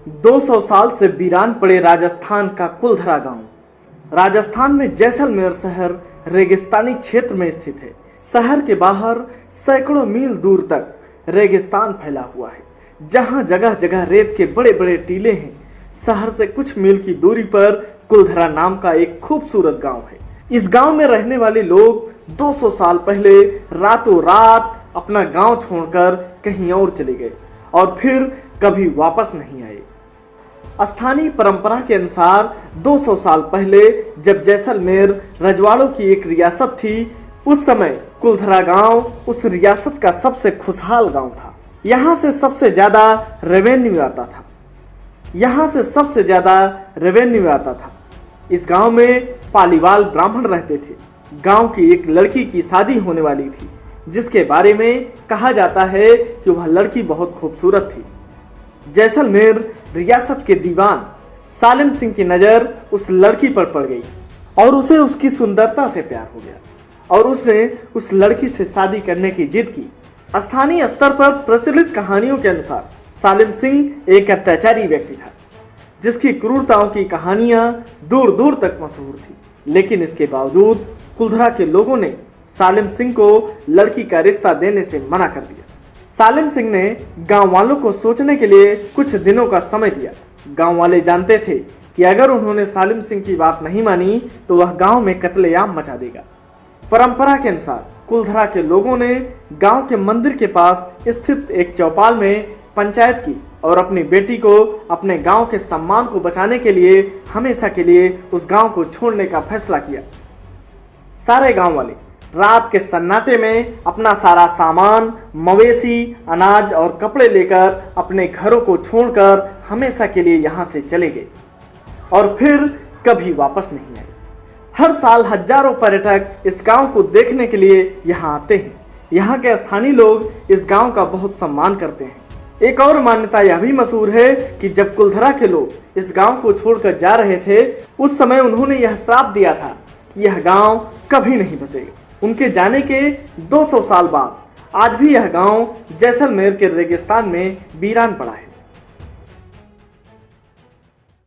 200 साल से वीरान पड़े राजस्थान का कुलधरा गांव। राजस्थान में जैसलमेर शहर रेगिस्तानी क्षेत्र में स्थित है। शहर के बाहर सैकड़ों मील दूर तक रेगिस्तान फैला हुआ है, जहां जगह जगह रेत के बड़े बड़े टीले हैं। शहर से कुछ मील की दूरी पर कुलधरा नाम का एक खूबसूरत गांव है। इस गांव में रहने वाले लोग 200 साल पहले रातों रात अपना गांव छोड़कर कहीं और चले गए और फिर कभी वापस नहीं आए। स्थानीय परंपरा के अनुसार 200 साल पहले जब जैसलमेर रजवाड़ों की एक रियासत थी, उस समय कुलधरा गांव उस रियासत का सबसे खुशहाल गांव था। यहाँ से सबसे ज्यादा रेवेन्यू आता था। इस गांव में पालीवाल ब्राह्मण रहते थे। गांव की एक लड़की की शादी होने वाली थी, जिसके बारे में कहा जाता है कि वह लड़की बहुत खूबसूरत थी। जैसलमेर रियासत के दीवान सालिम सिंह की नजर उस लड़की पर पड़ गई और उसे उसकी सुंदरता से प्यार हो गया और उसने उस लड़की से शादी करने की जिद की। स्थानीय स्तर पर प्रचलित कहानियों के अनुसार सालिम सिंह एक अत्याचारी व्यक्ति था, जिसकी क्रूरताओं की कहानियां दूर दूर तक मशहूर थी। लेकिन इसके बावजूद कुलधरा के लोगों ने सालिम सिंह को लड़की का रिश्ता देने से मना कर दिया। सालिम सिंह ने गांव वालों को सोचने के लिए कुछ दिनों का समय दिया। गांव वाले जानते थे कि अगर उन्होंने सालिम सिंह की बात नहीं मानी तो वह गांव में कत्लेआम मचा देगा। परंपरा के अनुसार कुलधरा के लोगों ने गांव के मंदिर के पास स्थित एक चौपाल में पंचायत की और अपनी बेटी को अपने गांव के सम्मान को बचाने के लिए हमेशा के लिए उस गांव को छोड़ने का फैसला किया। सारे गांव वाले रात के सन्नाटे में अपना सारा सामान, मवेशी, अनाज और कपड़े लेकर अपने घरों को छोड़कर हमेशा के लिए यहाँ से चले गए और फिर कभी वापस नहीं आए। हर साल हजारों पर्यटक इस गांव को देखने के लिए यहाँ आते हैं। यहाँ के स्थानीय लोग इस गांव का बहुत सम्मान करते हैं। एक और मान्यता यह भी मशहूर है कि जब कुलधरा के लोग इस गांव को छोड़कर जा रहे थे, उस समय उन्होंने यह श्राप दिया था कि यह गांव कभी नहीं बसेगा। उनके जाने के 200 साल बाद आज भी यह गांव जैसलमेर के रेगिस्तान में वीरान पड़ा है।